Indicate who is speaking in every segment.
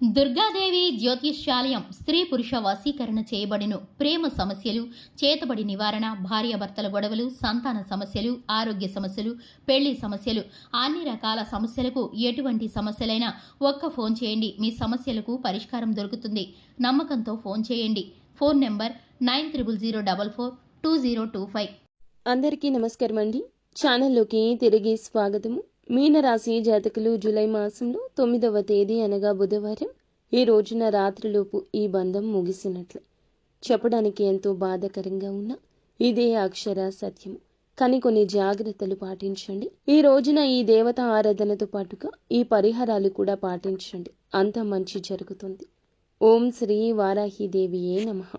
Speaker 1: దుర్గాదేవి జ్యోతిష్యాలయం స్త్రీ పురుష వశీకరణ చేయబడిను. ప్రేమ సమస్యలు, చేతబడి నివారణ, భార్యాభర్తల గొడవలు, సంతాన సమస్యలు, ఆరోగ్య సమస్యలు, పెళ్లి సమస్యలు, అన్ని రకాల సమస్యలకు ఎటువంటి సమస్యలైనా ఒక్క ఫోన్ చేయండి. మీ సమస్యలకు పరిష్కారం దొరుకుతుంది. నమ్మకంతో ఫోన్ చేయండి. Phone number 9004442025.
Speaker 2: అందరికీ నమస్కారం అండి. ఛానల్లోకి తిరిగి స్వాగతము. మీనరాశి జాతకులు జూలై మాసంలో 9వ తేదీ అనగా బుధవారం ఈ రోజున రాత్రిలోపు ఈ బంధం ముగిసినట్లే. చెప్పడానికి ఎంతో బాధాకరంగా ఉన్నా ఇదే అక్షర సత్యము. కానీ కొన్ని జాగ్రత్తలు పాటించండి. ఈ రోజున ఈ దేవత ఆరాధనతో పాటుగా ఈ పరిహారాలు కూడా పాటించండి. అంత మంచి జరుగుతుంది. ఓం శ్రీ వారాహిదేవియే నమః.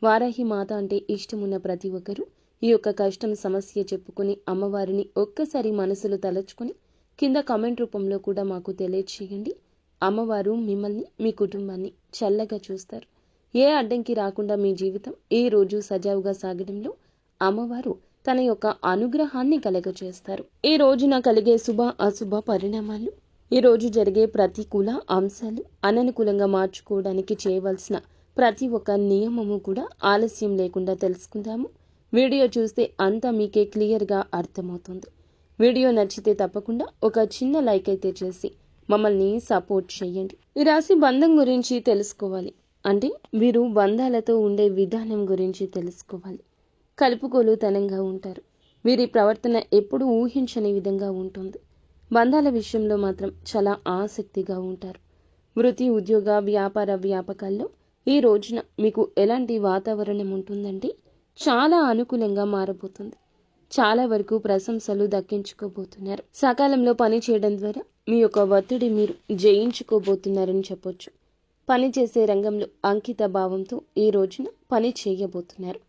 Speaker 2: వారాహి మాత అంటే ఇష్టమున్న ప్రతి ఒక్కరూ ఈ యొక్క కష్టం సమస్య చెప్పుకుని అమ్మవారిని ఒక్కసారి మనసులో తలచుకుని కింద కామెంట్ రూపంలో కూడా మాకు తెలియచేయండి. అమ్మవారు మిమ్మల్ని, మీ కుటుంబాన్ని చల్లగా చూస్తారు. ఏ అడ్డంకి రాకుండా మీ జీవితం ఈ రోజు సజావుగా సాగడంలో అమ్మవారు తన యొక్క అనుగ్రహాన్ని కలగజేస్తారు. ఈ రోజున కలిగే శుభ అశుభ పరిణామాలు, ఈ రోజు జరిగే ప్రతికూల అంశాలు, అననుకూలంగా మార్చుకోవడానికి చేయవలసిన ప్రతి ఒక్క నియమము కూడా ఆలస్యం లేకుండా తెలుసుకుందాము. వీడియో చూస్తే అంతా మీకే క్లియర్గా అర్థమవుతుంది. వీడియో నచ్చితే తప్పకుండా ఒక చిన్న లైక్ అయితే చేసి మమ్మల్ని సపోర్ట్ చేయండి. ఈ రాశి బంధం గురించి తెలుసుకోవాలి అంటే వీరు బంధాలతో ఉండే విధానం గురించి తెలుసుకోవాలి. కలుపుకోలుతనంగా ఉంటారు. వీరి ప్రవర్తన ఎప్పుడూ ఊహించని విధంగా ఉంటుంది. బంధాల విషయంలో మాత్రం చాలా ఆసక్తిగా ఉంటారు. వృత్తి, ఉద్యోగ, వ్యాపార వ్యాపకాల్లో ఈ రోజున మీకు ఎలాంటి వాతావరణం ఉంటుందంటే చాలా అనుకూలంగా మారబోతుంది. చాలా వరకు ప్రశంసలు దక్కించుకోబోతున్నారు. సకాలంలో పని చేయడం ద్వారా మీ యొక్క ఒత్తిడి మీరు జయించుకోబోతున్నారని చెప్పొచ్చు. పని చేసే రంగంలో అంకిత భావంతో ఈ రోజున పని చేయబోతున్నారు.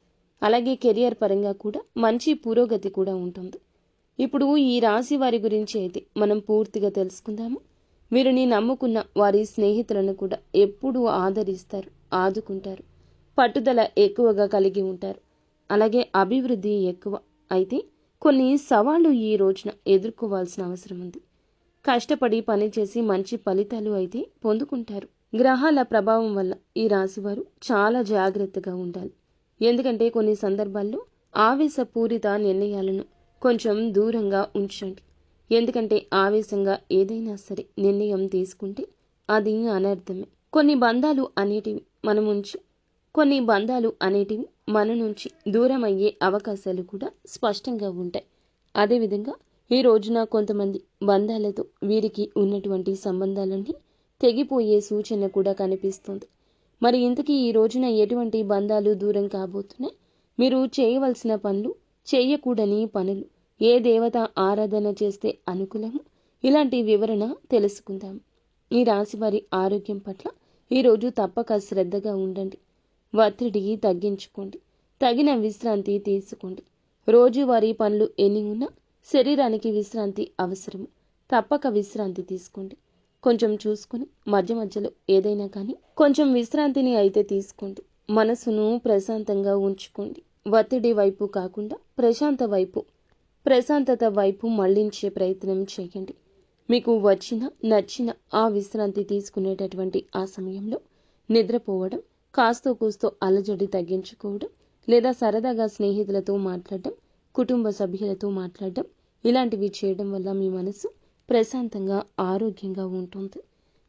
Speaker 2: అలాగే కెరియర్ పరంగా కూడా మంచి పురోగతి కూడా ఉంటుంది. ఇప్పుడు ఈ రాశి వారి గురించి అయితే మనం పూర్తిగా తెలుసుకుందాము. వీరిని నమ్ముకున్న వారి స్నేహితులను కూడా ఎప్పుడూ ఆదరిస్తారు, ఆదుకుంటారు. పట్టుదల ఎక్కువగా కలిగి ఉంటారు. అలాగే అభివృద్ధి ఎక్కువ. అయితే కొన్ని సవాళ్లు ఈ రోజున ఎదుర్కోవాల్సిన అవసరం ఉంది. కష్టపడి పనిచేసి మంచి ఫలితాలు అయితే పొందుకుంటారు. గ్రహాల ప్రభావం వల్ల ఈ రాశివారు చాలా జాగ్రత్తగా ఉండాలి. ఎందుకంటే కొన్ని సందర్భాల్లో ఆవేశపూరిత నిర్ణయాలను కొంచెం దూరంగా ఉంచండి. ఎందుకంటే ఆవేశంగా ఏదైనా సరే నిర్ణయం తీసుకుంటే అది అనర్థమే. కొన్ని బంధాలు అనేటివి మన నుంచి దూరం అయ్యే అవకాశాలు కూడా స్పష్టంగా ఉంటాయి. అదేవిధంగా ఈ రోజున కొంతమంది బంధాలతో వీరికి ఉన్నటువంటి సంబంధాలన్నీ తెగిపోయే సూచన కూడా కనిపిస్తుంది. మరి ఇంతకీ ఈ రోజున ఎటువంటి బంధాలు దూరం కాబోతున్నాయి? మీరు చేయవలసిన పనులు, చేయకూడని పనులు, ఏ దేవత ఆరాధన చేస్తే అనుకూలము, ఇలాంటి వివరణ తెలుసుకుందాం. ఈ రాశి వారి ఆరోగ్యం పట్ల ఈరోజు తప్పక శ్రద్ధగా ఉండండి. ఒత్తిడి తగ్గించుకోండి. తగిన విశ్రాంతి తీసుకోండి. రోజువారీ పనులు ఎన్ని ఉన్నా శరీరానికి విశ్రాంతి అవసరము. తప్పక విశ్రాంతి తీసుకోండి. కొంచెం చూసుకుని మధ్య మధ్యలో ఏదైనా కానీ కొంచెం విశ్రాంతిని అయితే తీసుకోండి. మనసును ప్రశాంతంగా ఉంచుకోండి. ఒత్తిడి వైపు కాకుండా ప్రశాంతత వైపు మళ్లించే ప్రయత్నం చేయండి. మీకు నచ్చిన ఆ విశ్రాంతి తీసుకునేటటువంటి ఆ సమయంలో నిద్రపోవడం, కాస్తో కూస్తో అలజడి తగ్గించుకోవడం, లేదా సరదాగా స్నేహితులతో మాట్లాడడం, కుటుంబ సభ్యులతో మాట్లాడడం, ఇలాంటివి చేయడం వల్ల మీ మనసు ప్రశాంతంగా, ఆరోగ్యంగా ఉంటుంది.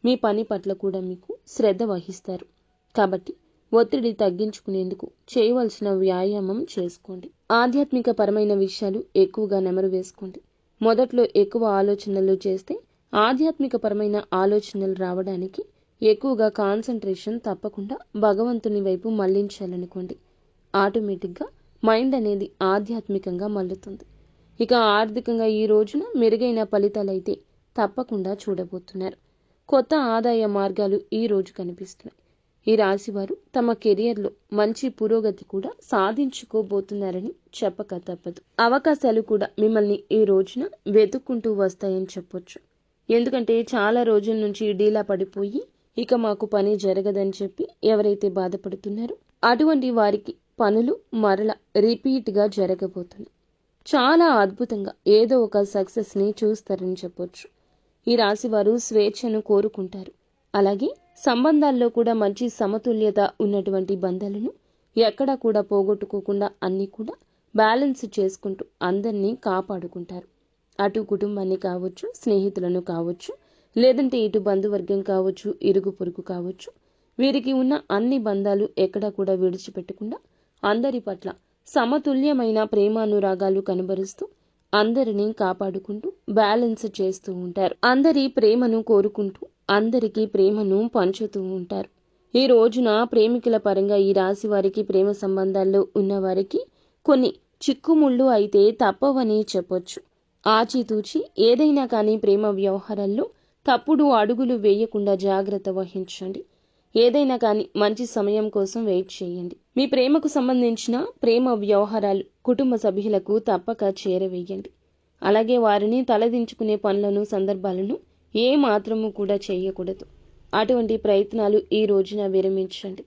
Speaker 2: మీ పని పట్ల కూడా మీకు శ్రద్ధ వహిస్తారు. కాబట్టి ఒత్తిడి తగ్గించుకునేందుకు చేయవలసిన వ్యాయామం చేసుకోండి. ఆధ్యాత్మిక పరమైన విషయాలు ఎక్కువగా నెమరు వేసుకోండి. మొదట్లో ఎక్కువ ఆలోచనలు చేస్తే ఆధ్యాత్మిక పరమైన ఆలోచనలు రావడానికి ఎక్కువగా కాన్సంట్రేషన్ తప్పకుండా భగవంతుని వైపు మళ్లించాలనుకోండి. ఆటోమేటిక్గా మైండ్ అనేది ఆధ్యాత్మికంగా మల్లుతుంది. ఇక ఆర్థికంగా ఈ రోజున మెరుగైన ఫలితాలైతే తప్పకుండా చూడబోతున్నారు. కొత్త ఆదాయ మార్గాలు ఈ రోజు కనిపిస్తున్నాయి. ఈ రాశివారు తమ కెరియర్లో మంచి పురోగతి కూడా సాధించుకోబోతున్నారని చెప్పక తప్పదు. అవకాశాలు కూడా మిమ్మల్ని ఈ రోజున వెతుక్కుంటూ వస్తాయని చెప్పొచ్చు. ఎందుకంటే చాలా రోజుల నుంచి డీలా పడిపోయి ఇక మాకు పని జరగదని చెప్పి ఎవరైతే బాధపడుతున్నారో అటువంటి వారికి పనులు మరల రిపీట్గా జరగబోతున్నాయి. చాలా అద్భుతంగా ఏదో ఒక సక్సెస్ని చూస్తారని చెప్పొచ్చు. ఈ రాశివారు స్వేచ్ఛను కోరుకుంటారు. అలాగే సంబంధాల్లో కూడా మంచి సమతుల్యత ఉన్నటువంటి బంధాలను ఎక్కడా కూడా పోగొట్టుకోకుండా అన్నీ కూడా బ్యాలెన్స్ చేసుకుంటూ అందరినీ కాపాడుకుంటారు. అటు కుటుంబాన్ని కావచ్చు, స్నేహితులను కావచ్చు, లేదంటే ఇటు బంధువర్గం కావచ్చు, ఇరుగు పొరుగు కావచ్చు, వీరికి ఉన్న అన్ని బంధాలు ఎక్కడా కూడా విడిచిపెట్టకుండా అందరి పట్ల సమతుల్యమైన ప్రేమానురాగాలు కనబరుస్తూ అందరినీ కాపాడుకుంటూ బ్యాలెన్స్ చేస్తూ ఉంటారు. అందరి ప్రేమను కోరుకుంటూ అందరికీ ప్రేమను పంచుతూ ఉంటారు. ఈ రోజున ప్రేమికుల పరంగా ఈ రాశి వారికి ప్రేమ సంబంధాల్లో ఉన్నవారికి కొన్ని చిక్కుముళ్ళు అయితే తప్పవని చెప్పొచ్చు. ఆచితూచి ఏదైనా కానీ ప్రేమ వ్యవహారాల్లో తప్పుడు అడుగులు వేయకుండా జాగ్రత్త వహించండి. ఏదైనా కానీ మంచి సమయం కోసం వెయిట్ చేయండి. మీ ప్రేమకు సంబంధించిన ప్రేమ వ్యవహారాలు కుటుంబ సభ్యులకు తప్పక చేరవేయండి. అలాగే వారిని తలదించుకునే పనులను, సందర్భాలను ఏ మాత్రము కూడా చేయకూడదు. అటువంటి ప్రయత్నాలు ఈ రోజున విరమించండి.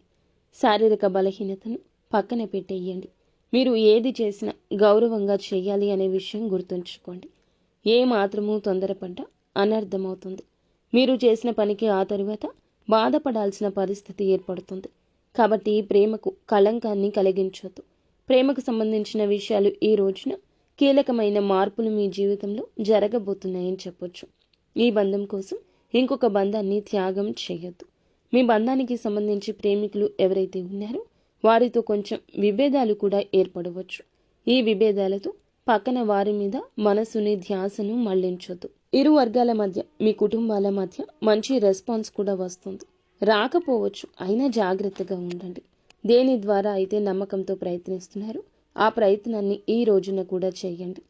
Speaker 2: శారీరక బలహీనతను పక్కన పెట్టేయండి. మీరు ఏది చేసినా గౌరవంగా చేయాలి అనే విషయం గుర్తుంచుకోండి. ఏ మాత్రము తొందరపడ్డా అనర్థమవుతుంది. మీరు చేసిన పనికి ఆ తరువాత బాధపడాల్సిన పరిస్థితి ఏర్పడుతుంది. కాబట్టి ప్రేమకు కళంకాన్ని కలిగించొద్దు. ప్రేమకు సంబంధించిన విషయాలు ఈ రోజున కీలకమైన మార్పులు మీ జీవితంలో జరగబోతున్నాయని చెప్పొచ్చు. ఈ బంధం కోసం ఇంకొక బంధాన్ని త్యాగం చేయొద్దు. మీ బంధానికి సంబంధించి ప్రేమికులు ఎవరైతే ఉన్నారో వారితో కొంచెం విభేదాలు కూడా ఏర్పడవచ్చు. ఈ విభేదాలతో పక్కన వారి మీద మనసుని, ధ్యాసను మళ్లించొద్దు. ఇరు వర్గాల మధ్య, మీ కుటుంబాల మధ్య మంచి రెస్పాన్స్ కూడా వస్తుంది. రాకపోవచ్చు, అయినా జాగ్రత్తగా ఉండండి. దేని ద్వారా అయితే నమ్మకంతో ప్రయత్నిస్తున్నారో ఆ ప్రయత్నాన్ని ఈ రోజున కూడా చేయండి.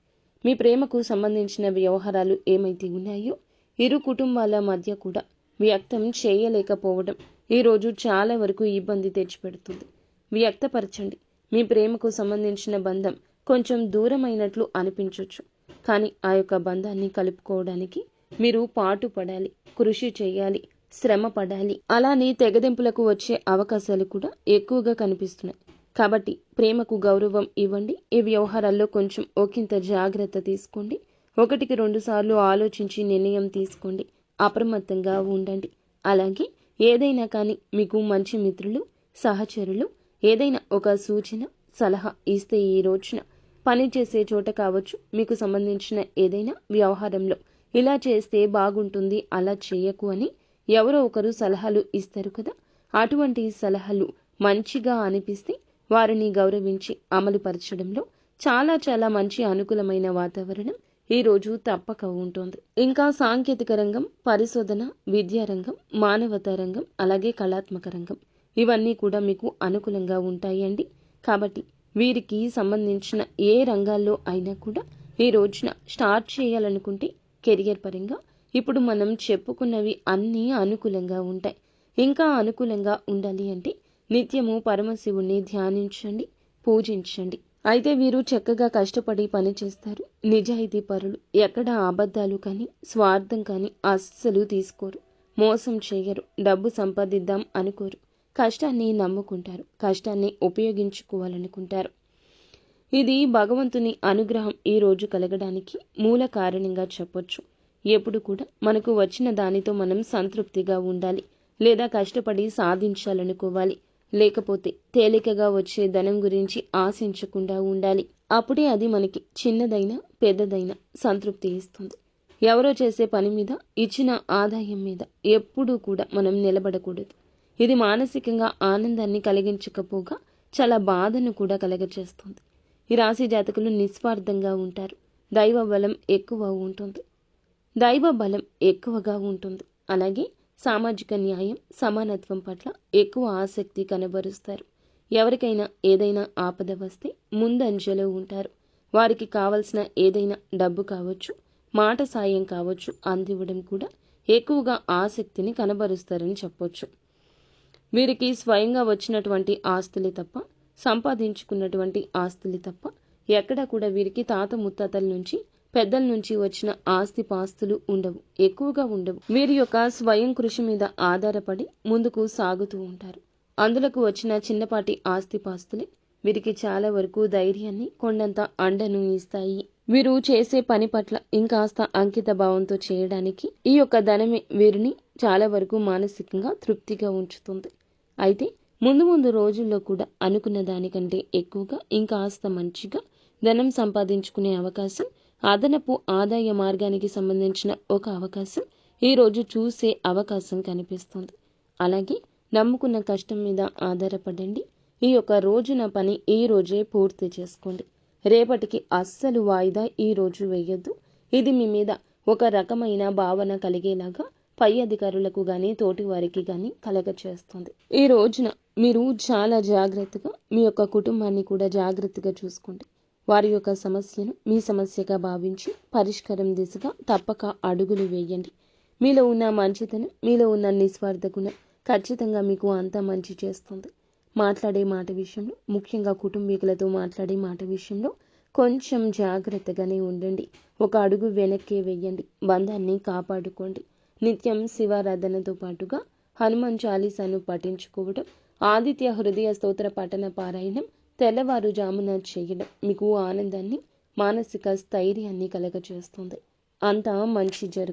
Speaker 2: మీ ప్రేమకు సంబంధించిన వ్యవహారాలు ఏమైతే ఉన్నాయో ఇరు కుటుంబాల మధ్య కూడా వ్యక్తం చేయలేకపోవడం ఈ రోజు చాలా వరకు ఇబ్బంది తెచ్చిపెడుతుంది. వ్యక్తపరచండి. మీ ప్రేమకు సంబంధించిన బంధం కొంచెం దూరమైనట్లు అనిపించవచ్చు, కానీ ఆ యొక్క బంధాన్ని కలుపుకోవడానికి మీరు పాటుపడాలి, కృషి చేయాలి, శ్రమ పడాలి. అలానే తెగదెంపులకు వచ్చే అవకాశాలు కూడా ఎక్కువగా కనిపిస్తున్నాయి. కాబట్టి ప్రేమకు గౌరవం ఇవ్వండి. ఈ వ్యవహారాల్లో కొంచెం ఒకంత జాగ్రత్త తీసుకోండి. 1-2 సార్లు ఆలోచించి నిర్ణయం తీసుకోండి. అప్రమత్తంగా ఉండండి. అలాగే ఏదైనా కానీ మీకు మంచి మిత్రులు, సహచరులు ఏదైనా ఒక సూచన, సలహా ఇస్తే ఈ రోజున పనిచేసే చోట కావచ్చు, మీకు సంబంధించిన ఏదైనా వ్యవహారంలో ఇలా చేస్తే బాగుంటుంది, అలా చేయకు అని ఎవరో ఒకరు సలహాలు ఇస్తారు కదా. అటువంటి సలహాలు మంచిగా అనిపిస్తే వారిని గౌరవించి అమలుపరచడంలో చాలా మంచి అనుకూలమైన వాతావరణం ఈ రోజు తప్పక ఉంటుంది. ఇంకా సాంకేతిక రంగం, పరిశోధన, విద్యారంగం, మానవతా రంగం, అలాగే కళాత్మక రంగం ఇవన్నీ కూడా మీకు అనుకూలంగా ఉంటాయండి. కాబట్టి వీరికి సంబంధించిన ఏ రంగాల్లో అయినా కూడా ఈ రోజున స్టార్ట్ చేయాలనుకుంటే కెరియర్ పరంగా ఇప్పుడు మనం చెప్పుకున్నవి అన్నీ అనుకూలంగా ఉంటాయి. ఇంకా అనుకూలంగా ఉండాలి అంటే నిత్యము పరమశివుణ్ణి ధ్యానించండి, పూజించండి. అయితే వీరు చక్కగా కష్టపడి పని చేస్తారు. నిజాయితీ పరులు. ఎక్కడ అబద్ధాలు కానీ, స్వార్థం కానీ అస్సలు తీసుకోరు. మోసం చేయరు. డబ్బు సంపాదిద్దాం అనుకోరు. కష్టాన్ని నమ్ముకుంటారు. కష్టాన్ని ఉపయోగించుకోవాలనుకుంటారు. ఇది భగవంతుని అనుగ్రహం ఈ రోజు కలగడానికి మూల కారణంగా చెప్పొచ్చు. ఎప్పుడు కూడా మనకు వచ్చిన దానితో మనం సంతృప్తిగా ఉండాలి, లేదా కష్టపడి సాధించాలనుకోవాలి. లేకపోతే తేలికగా వచ్చే ధనం గురించి ఆశించకుండా ఉండాలి. అప్పుడే అది మనకి చిన్నదైనా పెద్దదైనా సంతృప్తి ఇస్తుంది. ఎవరో చేసే పని మీద, ఇచ్చిన ఆదాయం మీద ఎప్పుడూ కూడా మనం నిలబడకూడదు. ఇది మానసికంగా ఆనందాన్ని కలిగించకపోగా చాలా బాధను కూడా కలగచేస్తుంది. ఈ రాశి జాతకులు నిస్వార్థంగా ఉంటారు. దైవ బలం ఎక్కువగా ఉంటుంది. అలాగే సామాజిక న్యాయం, సమానత్వం పట్ల ఎక్కువ ఆసక్తి కనబరుస్తారు. ఎవరికైనా ఏదైనా ఆపద వస్తే ముందంజలో ఉంటారు. వారికి కావలసిన ఏదైనా డబ్బు కావచ్చు, మాట సాయం కావచ్చు, అందివ్వడం కూడా ఎక్కువగా ఆసక్తిని కనబరుస్తారని చెప్పొచ్చు. వీరికి స్వయంగా వచ్చినటువంటి ఆస్తులే తప్ప, సంపాదించుకున్నటువంటి ఆస్తులే తప్ప ఎక్కడా కూడా వీరికి తాత ముత్తాతల నుంచి, పెద్దల నుంచి వచ్చిన ఆస్తిపాస్తులు ఎక్కువగా ఉండవు. వీరి యొక్క స్వయం కృషి మీద ఆధారపడి ముందుకు సాగుతూ ఉంటారు. అందులకు వచ్చిన చిన్నపాటి ఆస్తిపాస్తులే వీరికి చాలా వరకు ధైర్యాన్ని, కొండంత అండను ఇస్తాయి. వీరు చేసే పని పట్ల ఇంకాస్త అంకిత భావంతో చేయడానికి ఈ యొక్క ధనమే వీరిని చాలా వరకు మానసికంగా తృప్తిగా ఉంచుతుంది. అయితే ముందు రోజుల్లో కూడా అనుకున్న దానికంటే ఎక్కువగా ఇంకాస్త మంచిగా ధనం సంపాదించుకునే అవకాశం, అదనపు ఆదాయ మార్గానికి సంబంధించిన ఒక అవకాశం ఈరోజు చూసే అవకాశం కనిపిస్తుంది. అలాగే నమ్ముకున్న కష్టం మీద ఆధారపడండి. ఈ యొక్క రోజున పని ఈ రోజే పూర్తి చేసుకోండి. రేపటికి అస్సలు వాయిదా ఈ రోజు వేయొద్దు. ఇది మీ మీద ఒక రకమైన భావన కలిగేలాగా పై అధికారులకు గాని తోటి వారికి గాని కలగచేస్తుంది. ఈ రోజున మీరు చాలా జాగ్రత్తగా మీ యొక్క కుటుంబాన్ని కూడా జాగ్రత్తగా చూసుకోండి. వారి యొక్క సమస్యను మీ సమస్యగా భావించి పరిష్కారం దిశగా తప్పక అడుగులు వేయండి. మీలో ఉన్న మంచితనం, మీలో ఉన్న నిస్వార్థ గుణం ఖచ్చితంగా మీకు అంతా మంచి చేస్తుంది. మాట్లాడే మాట విషయంలో, ముఖ్యంగా కుటుంబీకులతో మాట్లాడే మాట విషయంలో కొంచెం జాగ్రత్తగానే ఉండండి. ఒక అడుగు వెనక్కే వేయండి. బంధాన్ని కాపాడుకోండి. నిత్యం శివారాధనతో పాటుగా హనుమాన్ చాలీసాను పఠించుకోవడం, ఆదిత్య హృదయ స్తోత్ర పఠన పారాయణం తెల్లవారుజామున చేయడం మీకు ఆనందాన్ని, మానసిక స్థైర్యాన్ని కలగచేస్తుంది. అంతా మంచి జరుగుతుంది.